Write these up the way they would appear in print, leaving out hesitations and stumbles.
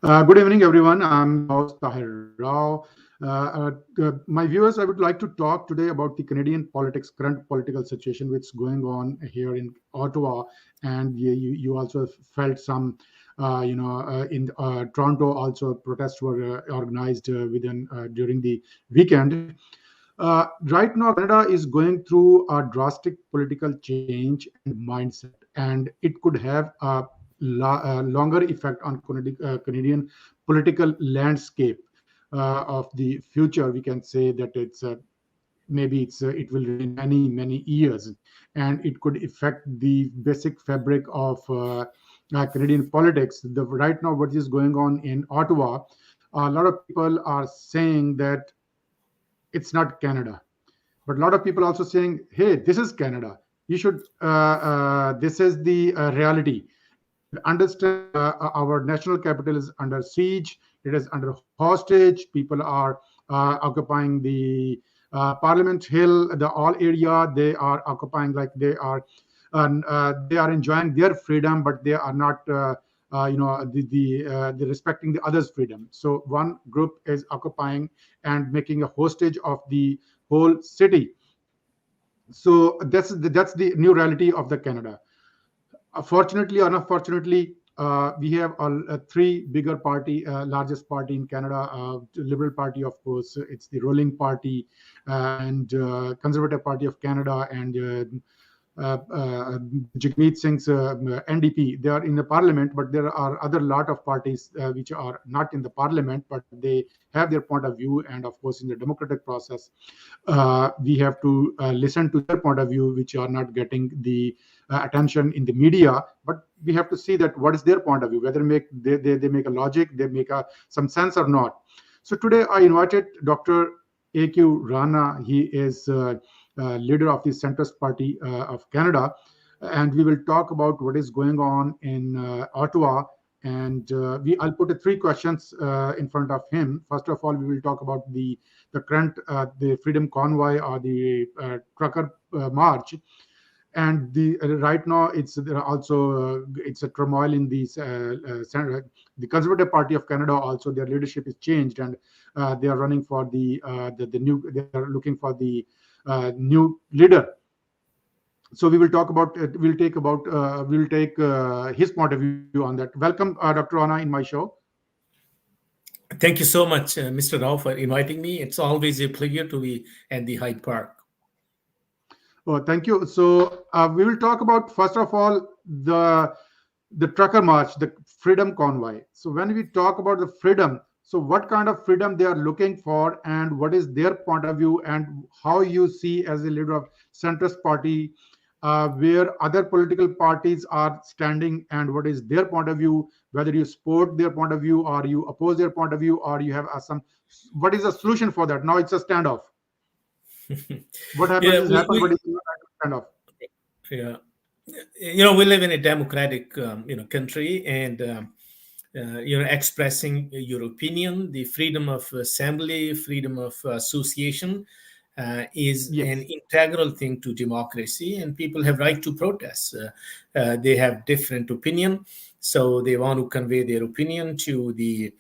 Good evening, everyone. I'm your host, Tahir Rao. My viewers, I would like to talk today about the Canadian politics, current political situation, which is going on here in Ottawa, and you also felt some, in Toronto. Also, protests were organized during the weekend. Right now, Canada is going through a drastic political change and mindset, and it could have a longer effect on Canadian political landscape of the future. We can say that it will remain many years, and it could affect the basic fabric of Canadian politics. Right now, what is going on in Ottawa, a lot of people are saying that it's not Canada, but a lot of people also saying, hey, this is Canada, you should this is the reality. You should understand our national capital is under siege, it is under hostage, people are occupying the Parliament Hill, the all area, they are occupying, like they are enjoying their freedom, but they are not the respecting the others freedom. So one group is occupying and making a hostage of the whole city. So that's the new reality of the Canada. Fortunately or unfortunately, we have three bigger party, largest party in Canada, Liberal Party, of course, it's the ruling party, and Conservative Party of Canada, and Jagmeet Singh's NDP. They are in the parliament, but there are other lot of parties which are not in the parliament, but they have their point of view. And of course, in the democratic process, we have to listen to their point of view, which are not getting the attention in the media. But we have to see that what is their point of view, whether they make a logic, they make some sense or not. So today I invited Dr. AQ Rana. He is leader of the Centrist Party of Canada, and we will talk about what is going on in Ottawa. And I'll put three questions in front of him. First of all, we will talk about the current the Freedom Convoy, or the trucker march. And right now it's a turmoil in the Conservative Party of Canada. Also, their leadership is changed, and they are running for the new. They are looking for the new leader. So we will talk about we'll take his point of view on that. Welcome, Dr. Rana, in my show. Thank you so much, Mr. Rao, for inviting me. It's always a pleasure to be at the Hyde Park. Oh, thank you. So we will talk about, first of all, the trucker march, the freedom convoy. So when we talk about the freedom, so what kind of freedom they are looking for, and what is their point of view, and how you see as a leader of centrist party, where other political parties are standing, and what is their point of view, whether you support their point of view or you oppose their point of view, or you have some, what is the solution for that? Now it's a standoff. What happens Yeah, is happen, but it's not standoff. yeah, we live in a democratic, country, and expressing your opinion, the freedom of assembly, freedom of association, is an Yes. integral thing to democracy, and people have right to protest. They have different opinion, so they want to convey their opinion to the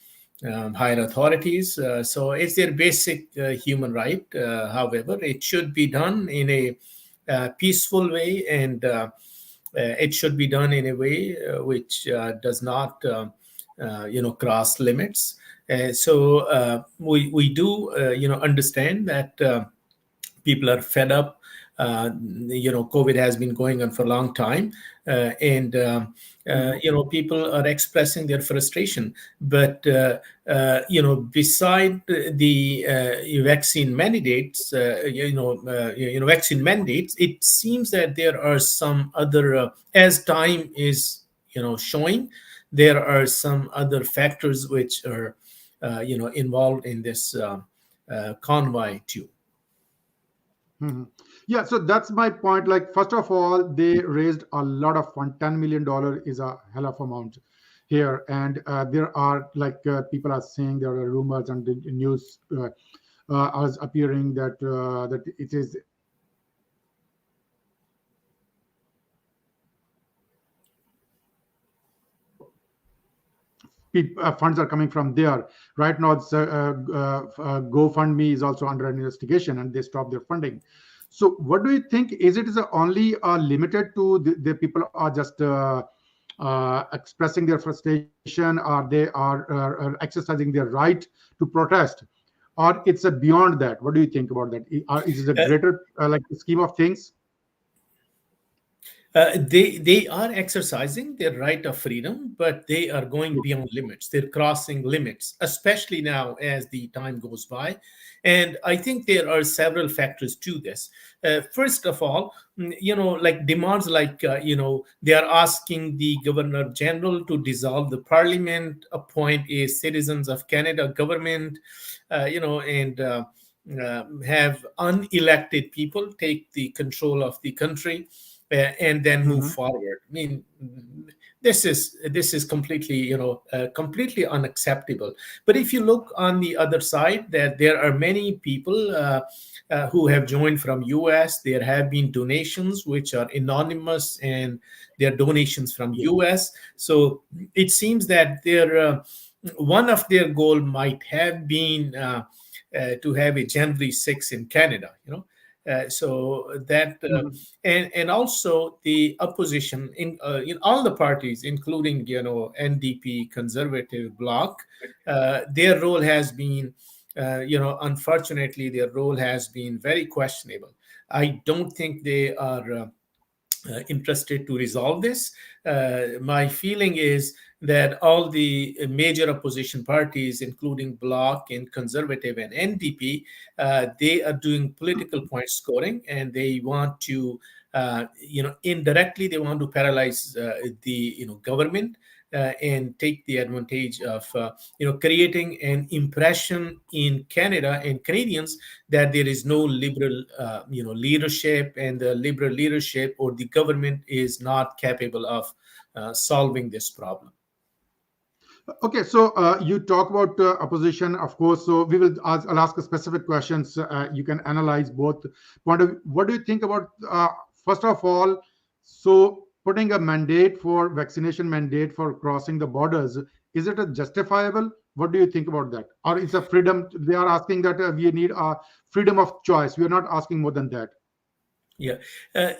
higher authorities. So it's their basic human right. However, it should be done in a peaceful way, and it should be done in a way which does not, cross limits. We do, understand that people are fed up. COVID has been going on for a long time, and Mhm. people are expressing their frustration. But beside the vaccine mandates, vaccine mandates, it seems that there are some other, as time is showing, there are some other factors which are involved in this convoy too. Mhm. Yeah, so that's my point. Like, first of all, they raised a lot of fund. $10 million is a hell of amount here, and there are, like, people are saying, there are rumors and the news is appearing that it is funds are coming from there. Right now, it's GoFundMe is also under investigation, and they stopped their funding. So, what do you think? Is it is only limited to the people are just expressing their frustration, or they are exercising their right to protest, or it's a beyond that? What do you think about that? Is it a greater like scheme of things? They are exercising their right of freedom, but they are going beyond limits. They're crossing limits, especially now as the time goes by. And I think there are several factors to this. First of all, like demands like, they are asking the Governor General to dissolve the parliament, appoint a Citizens of Canada government, and have unelected people take the control of the country, and then move Mhm. forward. I mean, this is completely, completely unacceptable. But if you look on the other side, that there are many people who have joined from US. There have been donations which are anonymous, and they're donations from Yeah. US. So it seems that one of their goal might have been to have a January 6 in Canada. So that Mhm. and also the opposition in all the parties, including NDP, Conservative Bloc, their role has been, unfortunately, their role has been very questionable. I don't think they are interested to resolve this. My feeling is that all the major opposition parties, including Bloc and Conservative and NDP, they are doing political point scoring, and they want to, indirectly, they want to paralyze the government, and take the advantage of creating an impression in Canada and Canadians that there is no liberal leadership, and the liberal leadership or the government is not capable of solving this problem. Okay, so you talk about opposition, of course. So we will I'll ask specific questions. You can analyze both point of. What do you think about first of all? So putting a mandate for vaccination mandate for crossing the borders, is it a justifiable? What do you think about that? Or it's a freedom? They are asking that we need a freedom of choice. We are not asking more than that. Yeah.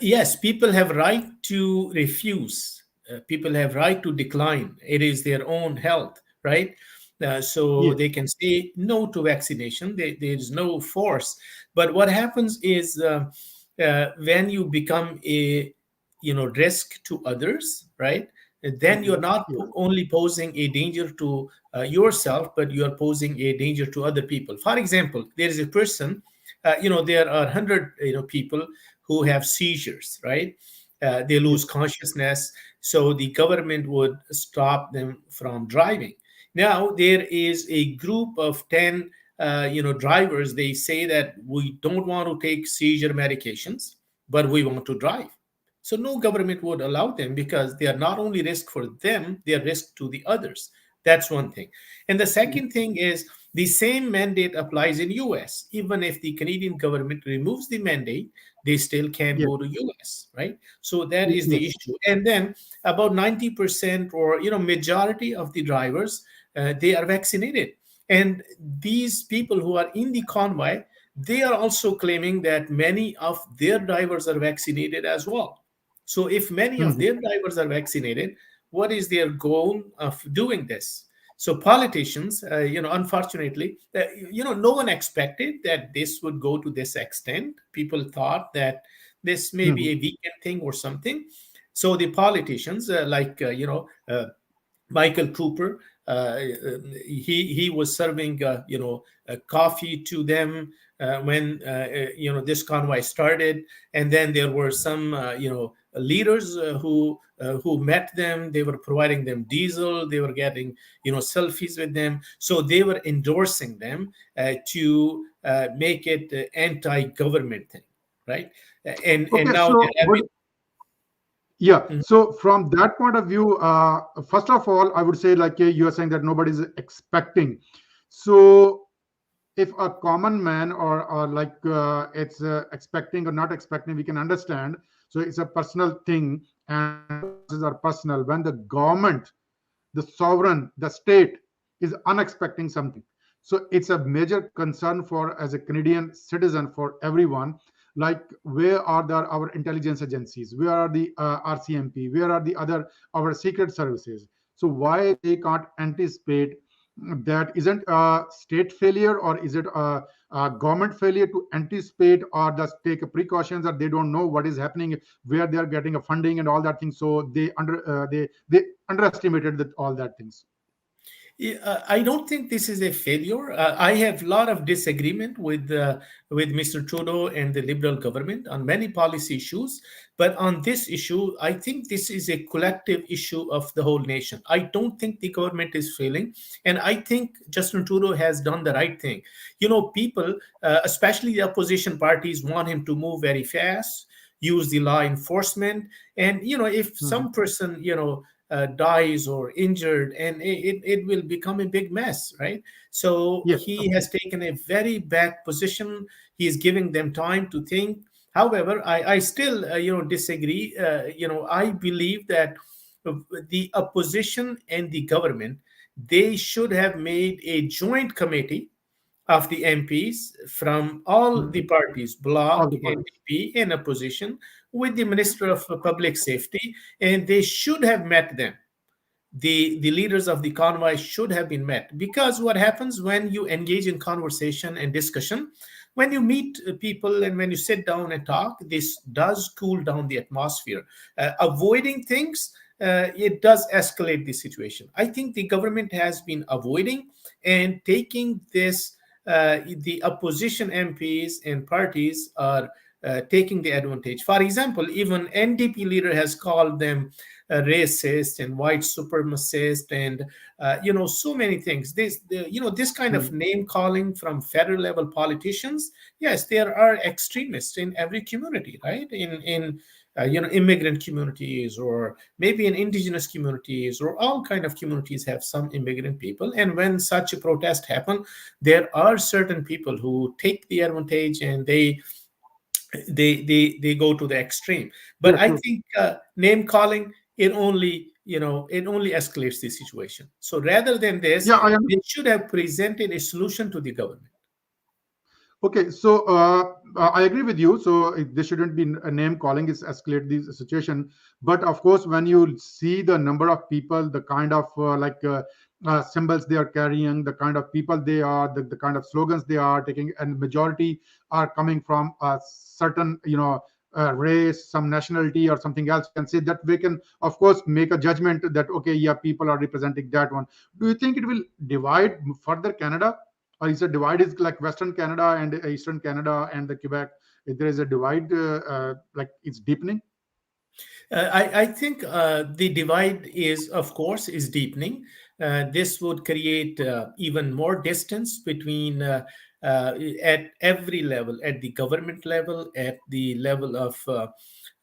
Yes, people have right to refuse. People have right to decline. It is their own health, right? So Yeah. they can say no to vaccination. There is no force. But what happens is, when you become a risk to others, right? Then you're Mhm. not Yeah. only posing a danger to yourself, but you are posing a danger to other people. For example, there is a person. There are 100 people who have seizures, right? They Yeah. lose consciousness, so the government would stop them from driving. Now there is a group of 10, drivers. They say that we don't want to take seizure medications, but we want to drive. So no government would allow them, because they are not only risk for them, they are risk to the others. That's one thing. And the Yeah. second thing is, the same mandate applies in US. Even if the Canadian government removes the mandate, they still can Yeah. go to US, right? So that is the Yes. issue. And then about 90%, or majority of the drivers, they are vaccinated. And these people who are in the convoy, they are also claiming that many of their drivers are vaccinated as well. So if many of Mhm. their drivers are vaccinated, what is their goal of doing this? So politicians, unfortunately, no one expected that this would go to this extent. People thought that this may be Mhm. a weekend thing or something. So the politicians, like Michael Cooper, he was serving coffee to them when this convoy started, and then there were some leaders who met them. They were providing them diesel. They were getting selfies with them. So they were endorsing them to make it anti-government thing, right? And Okay, now so they're what? having. Yeah. So from that point of view, first of all, I would say like you are saying that nobody's expecting. So if a common man or like it's expecting or not expecting, we can understand. So it's a personal thing, and choices are personal. When the government the sovereign, the state is unexpecting something. So it's a major concern for as a Canadian citizen for everyone. Like where are our intelligence agencies? Where are the RCMP? Where are the other our secret services? So why they can't anticipate that? Isn't a state failure, or is it a government failure to anticipate or just take precautions, or they don't know what is happening, where they are getting a funding and all that thing, so they underestimated that all that things. Yeah, I don't think this is a failure. I have a lot of disagreement with Mr. Trudeau and the Liberal government on many policy issues, but on this issue, I think this is a collective issue of the whole nation. I don't think the government is failing, and I think Justin Trudeau has done the right thing. You know, people, especially the opposition parties, want him to move very fast, use the law enforcement, and if Mhm. some person dies or injured, and it will become a big mess, right? So Yes, he of has course. taken a very bad position. He is giving them time to think. However, I still disagree. I believe that the opposition and the government, they should have made a joint committee of the MPs from all Mhm. the parties, All Bloc, the parties. NDP, and opposition, with the Minister of Public Safety, and they should have met them. The leaders of the convoy should have been met, because what happens when you engage in conversation and discussion, when you meet people and when you sit down and talk, this does cool down the atmosphere. Avoiding things, it does escalate the situation. I think the government has been avoiding and taking this. The opposition MPs and parties are taking the advantage. For example, even NDP leader has called them racist and white supremacist, and so many things. This kind of Mhm. name calling from federal level politicians. Yes, there are extremists in every community, right? In immigrant communities, or maybe in indigenous communities, or all kind of communities have some immigrant people. And when such a protest happen, there are certain people who take the advantage, and they go to the extreme. But Yeah, I true. think name calling, it only escalates the situation. So rather than this, Yeah, I am. they should have presented a solution to the government. Okay, so I agree with you. So there shouldn't be a name calling is escalate the situation. But of course, when you see the number of people, the kind of symbols they are carrying, the kind of people they are, the kind of slogans they are taking, and majority are coming from a certain, race, some nationality, or something else, you can say that we can, of course, make a judgment that okay, yeah, people are representing that one. Do you think it will divide further Canada? Or is a divide is like Western Canada and Eastern Canada and the Quebec? If there is a divide, like it's deepening. I think the divide is, of course, is deepening. This would create even more distance between at every level, at the government level, at the level of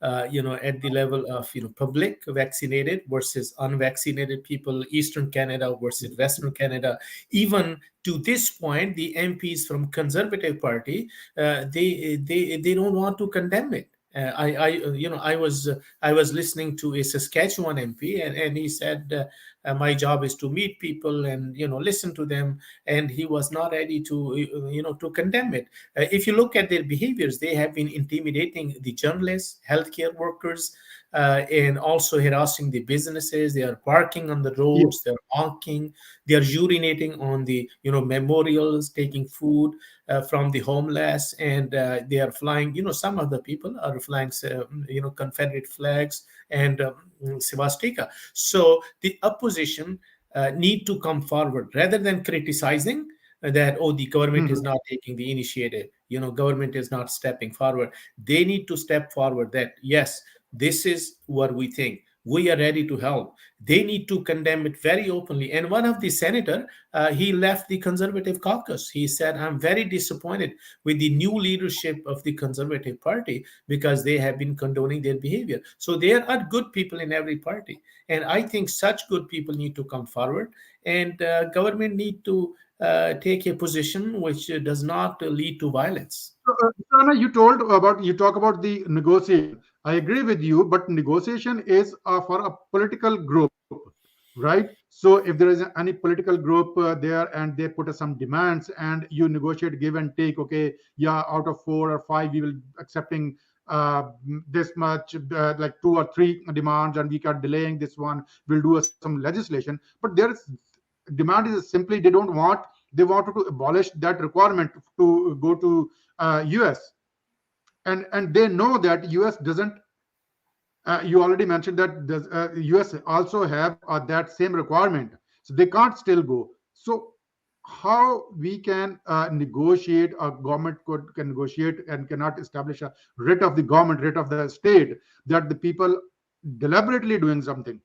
at the level of public vaccinated versus unvaccinated people, Eastern Canada versus Western Canada. Even to this point, the MPs from Conservative Party, they don't want to condemn it. I was listening to a Saskatchewan MP, and he said, "My job is to meet people and listen to them," and he was not ready to to condemn it. If you look at their behaviors, they have been intimidating the journalists, healthcare workers, and also harassing the businesses. They are parking on the Yeah. roads. They are honking. They are urinating on the memorials, taking food from the homeless, and they are flying. Some of the people are flying, Confederate flags and swastika. So the opposition need to come forward rather than criticizing that, oh, the government is Mhm. not taking the initiative, government is not stepping forward. They need to step forward that, yes, this is what we think, we are ready to help. They need to condemn it very openly. And one of the senator, he left the Conservative caucus. He said, I'm very disappointed with the new leadership of the Conservative Party because they have been condoning their behavior. So there are good people in every party. And I think such good people need to come forward, and government need to take a position which does not lead to violence. So, Rana, you talk about the negotiation. I agree with you, but negotiation is for a political group. right? So if there is any political group there and they put some demands and you negotiate, give and take, okay, yeah, out of 4 or 5 we will accepting this much, like 2 or 3 demands, and we are delaying this one, we'll do some legislation. But there is demand is simply they wanted to abolish that requirement to go to US. And they know that US doesn't, you already mentioned that the US also have that same requirement, so they can't still go. So how we can negotiate, a government can negotiate and cannot establish a writ of the government, writ of the state, that the people deliberately doing something,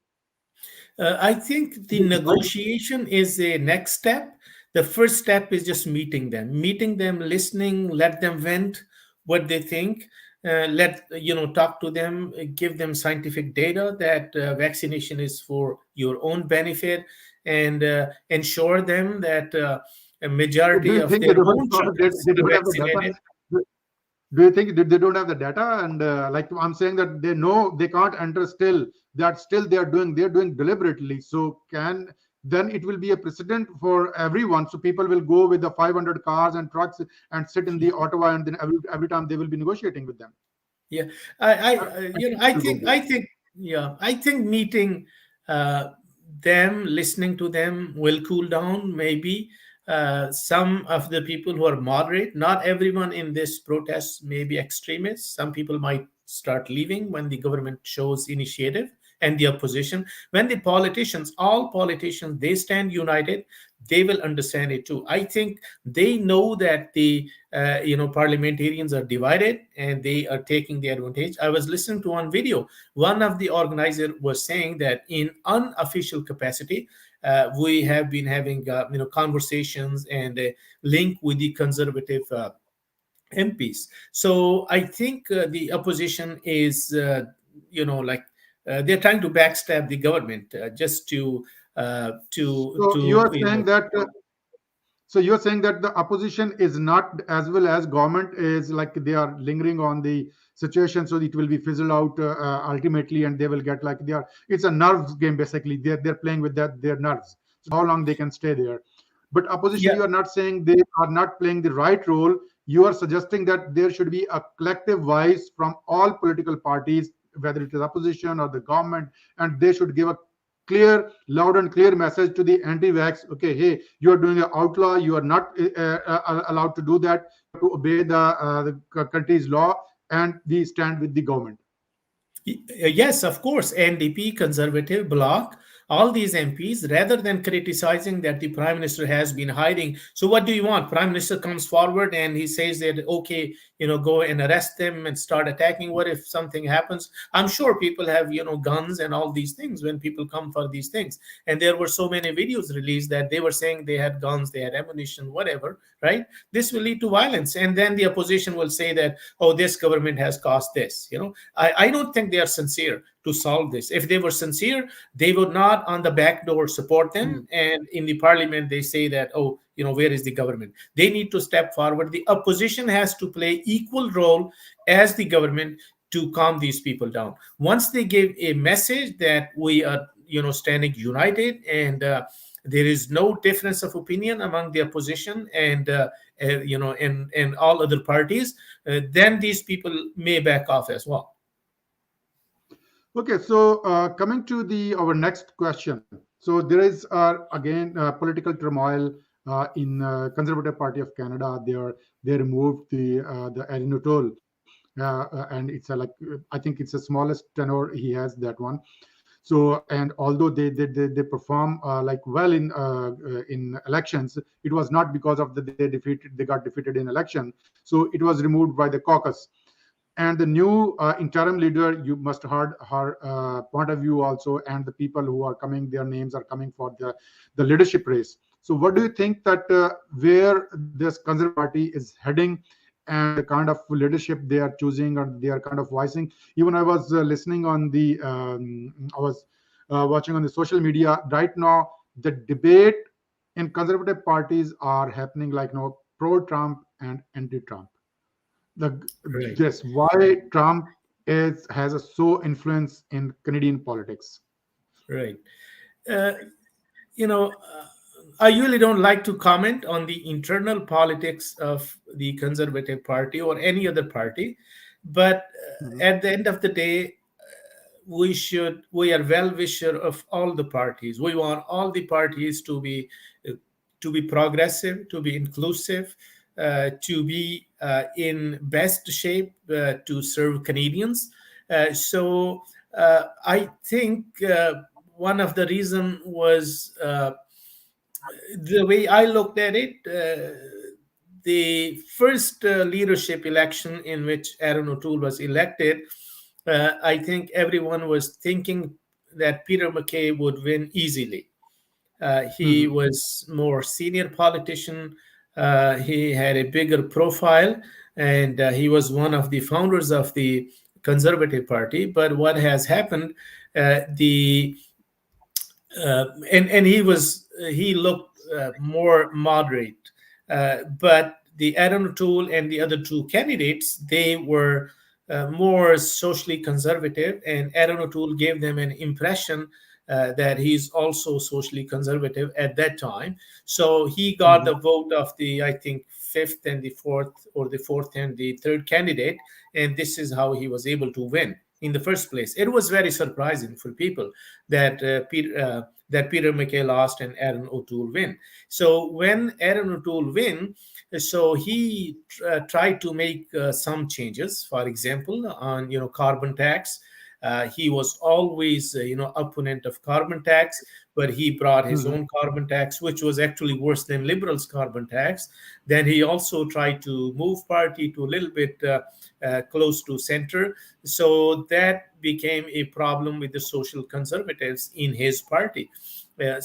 I think the right? negotiation is a next step. The first step is just meeting them, listening, let them vent what they think. Let talk to them, give them scientific data that vaccination is for your own benefit, and ensure them that a So do majority you of think their own children they are don't have the data? vaccinated. Do you think they don't have the data? And like I'm saying, that they know they can't enter still, that still they're doing deliberately. So can then it will be a precedent for everyone, so people will go with the 500 cars and trucks and sit in the Ottawa, and then every time they will be negotiating with them. Yeah, I Uh, I will go think there. yeah, I think meeting uh, them, listening to them will cool down. Maybe some of the people who are moderate, not everyone in this protest may be extremists. Some people might start leaving when the government shows initiative and the opposition. When the politicians, all politicians, they stand united, they will understand it too. I think they know that the parliamentarians are divided and they are taking the advantage. I was listening to one video. One of the organizer was saying that in unofficial capacity, we have been having conversations and a link with the conservative MPs. So I think the opposition is like they're trying to backstab the government just to So you are saying that So you're saying that the opposition is not, as well as government is, like they are lingering on the situation, so it will be fizzled out ultimately, and they will get, like, they are. It's a nerves game basically. They're playing with their nerves. So how long they can stay there? But opposition, yeah. you are not saying they are not playing the right role. You are suggesting that there should be a collective voice from all political parties, whether it is opposition or the government, and they should give a clear, loud and clear message to the anti-vax. Okay, hey, you are doing an outlaw. You are not allowed to do that. To obey the country's law, and we stand with the government. Yes, of course. NDP, Conservative, Bloc, all these MPs, rather than criticizing that the Prime Minister has been hiding. So, what do you want? Prime Minister comes forward and he says that, okay, go and arrest them and start attacking. What if something happens? I'm sure people have, guns and all these things when people come for these things. And there were so many videos released that they were saying they had guns, they had ammunition, whatever, right? This will lead to violence. And then the opposition will say that, oh, this government has caused this. I don't think they are sincere to solve this. If they were sincere, they would not on the back door support them. Hmm. And in the parliament, they say that, oh, where is the government? They need to step forward. The opposition has to play equal role as the government to calm these people down. Once they give a message that we are, standing united and there is no difference of opinion among the opposition and and all other parties, then these people may back off as well. Okay, so coming to the our next question. So there is again political turmoil in Conservative Party of Canada. They removed the Erin, and it's I think it's the smallest tenor he has, that one. So, and although they perform like well in elections, it was not because of they got defeated in election. So it was removed by the caucus. And the new interim leader, you must heard her point of view also, and the people who are coming, their names are coming for the leadership race. So what do you think that where this Conservative Party is heading, and the kind of leadership they are choosing or they are kind of voicing? Even I was listening on the I was watching on the social media right now. The debate in Conservative parties are happening, like, pro-Trump and anti-Trump. the Right. Yes, why Trump is has a so influence in Canadian politics. Right. uh, you know, I usually don't like to comment on the internal politics of the Conservative Party or any other party, but Mhm. at the end of the day, we are well wisher of all the parties. We want all the parties uh, to be progressive, to be inclusive, to be in best shape to serve Canadians. I think one of the reason was the way I looked at it. The first leadership election in which Aaron O'Toole was elected, I think everyone was thinking that Peter MacKay would win easily. He Mhm. was more senior politician. He had a bigger profile, and he was one of the founders of the Conservative Party. But what has happened, the and he looked more moderate, but the Aaron O'Toole and the other two candidates, they were more socially conservative, and Aaron O'Toole gave them an impression that he's also socially conservative at that time. So he got the Mhm. vote of the, I think, fifth and the fourth, or the fourth and the third candidate, and this is how he was able to win in the first place. It was very surprising for people that that Peter MacKay lost and Aaron O'Toole win. So when Aaron O'Toole win, so he tried to make some changes. For example, on carbon tax. He was always opponent of carbon tax, but he brought his Mhm. own carbon tax, which was actually worse than liberals' carbon tax. Then he also tried to move party to a little bit close to center, so that became a problem with the social conservatives in his party. There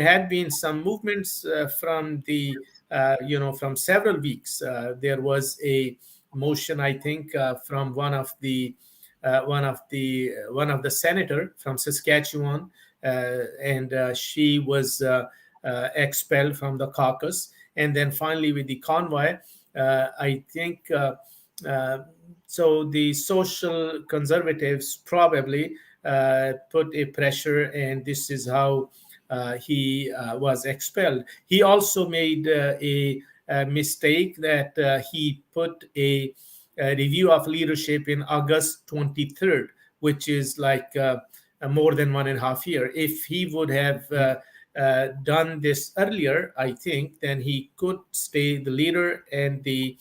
had been some movements from the from several weeks. There was a motion, I think, from one of the senator from Saskatchewan, and she was expelled from the caucus. And then finally, with the Convoy, I think. Uh, so the social conservatives probably put a pressure, and this is how he was expelled. He also made a mistake that he put a review of leadership in August 23rd, which is like more than 1.5 years. If he would have done this earlier, I think, then he could stay the leader, and the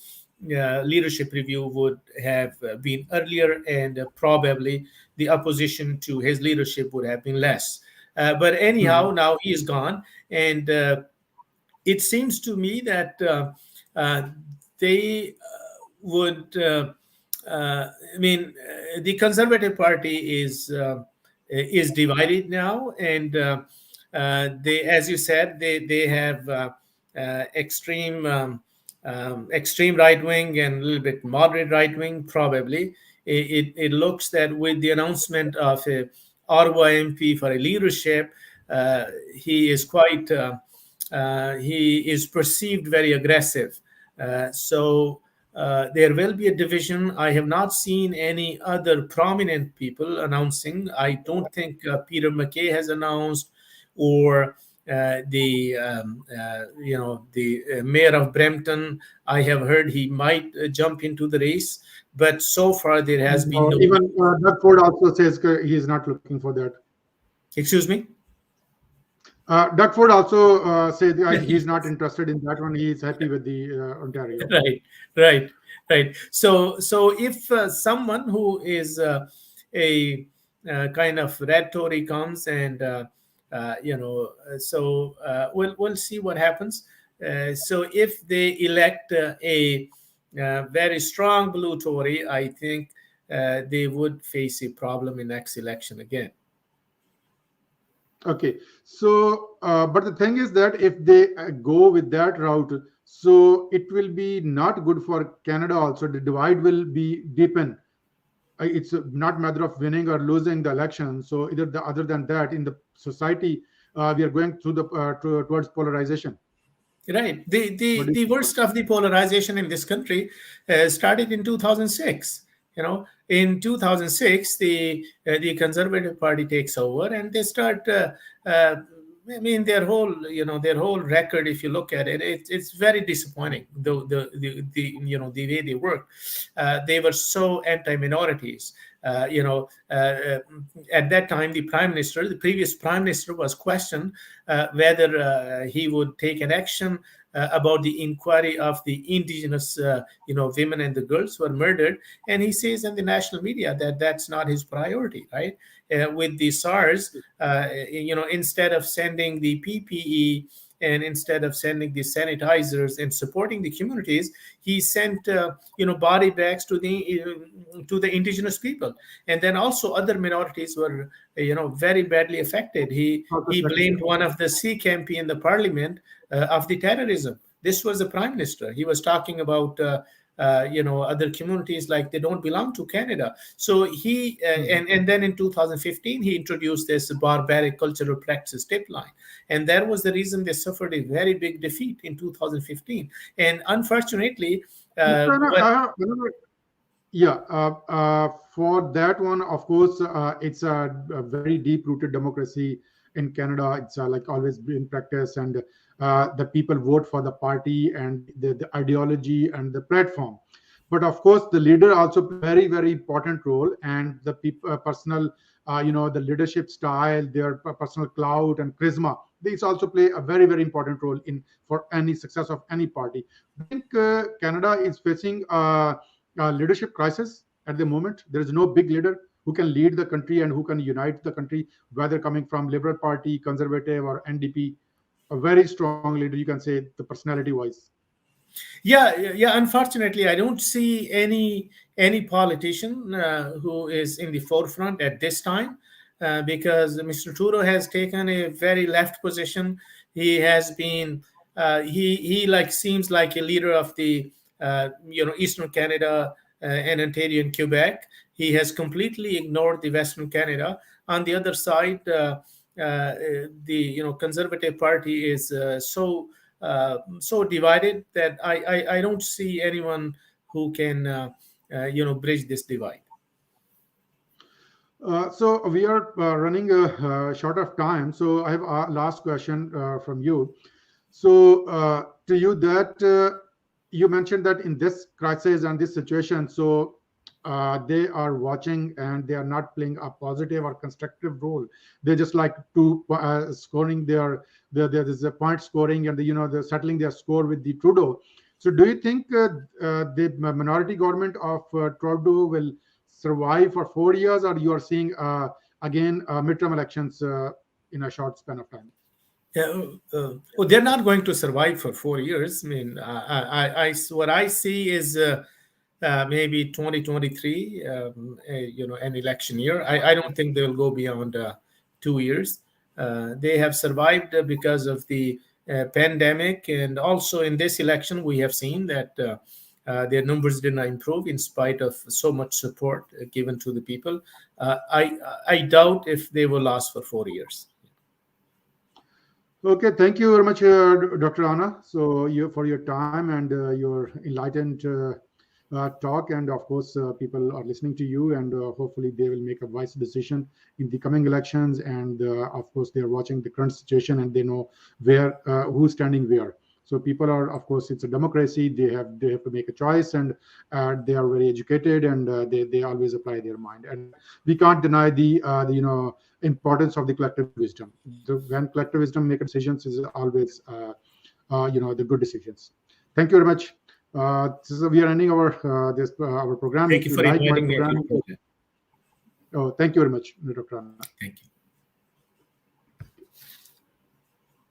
leadership review would have been earlier, and probably the opposition to his leadership would have been less. But anyhow, Mhm. now he is gone, and it seems to me that uh, they would. I mean, the Conservative Party is divided now, and they, as you said, they have extreme extreme right wing and a little bit moderate right wing. Probably, it looks that with the announcement of a Ottawa MP for a leadership, he is quite. He is perceived very aggressive. There will be a division. I have not seen any other prominent people announcing. I don't think Peter MacKay has announced, or the mayor of Brampton. I have heard he might jump into the race, but so far there has been No, no. even Doug Ford also says he is not looking for that. Excuse me. Doug Ford also said he's not interested in that one. He is happy with the Ontario. Right, right, right. So if someone who is a kind of red Tory comes, and we'll see what happens. So if they elect a very strong blue Tory, I think they would face a problem in next election again. Okay, so but the thing is that if they go with that route, so it will be not good for Canada. Also, the divide will be deepen. It's not matter of winning or losing the election. So either other than that, in the society, we are going through towards polarization. Right. The, What the do the you think? worst of the polarization in this country started in 2006. In 2006, the Conservative Party takes over, and they start. I mean, their whole record. If you look at it, it's very disappointing. The way they work, they were so anti-minorities. Uh, you know, uh, uh, at that time, the previous prime minister, was questioned whether he would take an action about the inquiry of the indigenous, women and the girls who were murdered, and he says in the national media that that's not his priority, right? With the SARS, instead of sending the PPE and instead of sending the sanitizers and supporting the communities, he sent body bags to the indigenous people, and then also other minorities were very badly affected. He blamed one of the Sea MP in the parliament of the terrorism. This was the prime minister. He was talking about other communities like they don't belong to Canada. So he and then in 2015 he introduced this barbaric cultural practice tip line, and that was the reason they suffered a very big defeat in 2015. And unfortunately, Mr. Rana, what yeah, for that one, of course, it's a very deep-rooted democracy in Canada. It's like always been practiced, and the people vote for the party and the ideology and the platform. But of course, the leader also play very, very important role, and the people, personal, the leadership style, their personal clout and charisma. These also play a very, very important role in for any success of any party. I think Canada is facing leadership crisis at the moment. There is no big leader who can lead the country and who can unite the country, whether coming from Liberal Party, Conservative, or NDP. A very strong leader, you can say, the personality wise. Yeah. Unfortunately, I don't see any politician who is in the forefront at this time, because Mr. Trudeau has taken a very left position. He has been he like seems like a leader of the Eastern Canada and Ontario and Quebec. He has completely ignored the Western Canada. On the other side, the Conservative Party is so divided that I don't see anyone who can bridge this divide. So we are running short of time. So I have a last question from you. So to you that you mentioned that in this crisis and this situation, so they are watching and they are not playing a positive or constructive role. They just like to scoring there is a point scoring and they're settling their score with the Trudeau. So do you think the minority government of Trudeau will survive for 4 years, or you are seeing again midterm elections in a short span of time? Yeah, well, they're not going to survive for 4 years. I mean, what I see is maybe 2023, an election year. I don't think they'll go beyond 2 years. They have survived because of the pandemic, and also in this election, we have seen that their numbers did not improve in spite of so much support given to the people. I doubt if they will last for 4 years. Okay, thank you very much, Dr. Rana. So you for your time and your enlightened talk, and of course, people are listening to you, and hopefully they will make a wise decision in the coming elections. And of course, they are watching the current situation and they know where who's standing where. So people are, of course, it's a democracy. They have to make a choice, and they are very educated, and they always apply their mind. And we can't deny the importance of the collective wisdom. When collective wisdom make decisions, is always the good decisions. Thank you very much. We are ending our program. Thank If you you for like my inviting me. program, thank you very much, Dr. Rana. Thank you.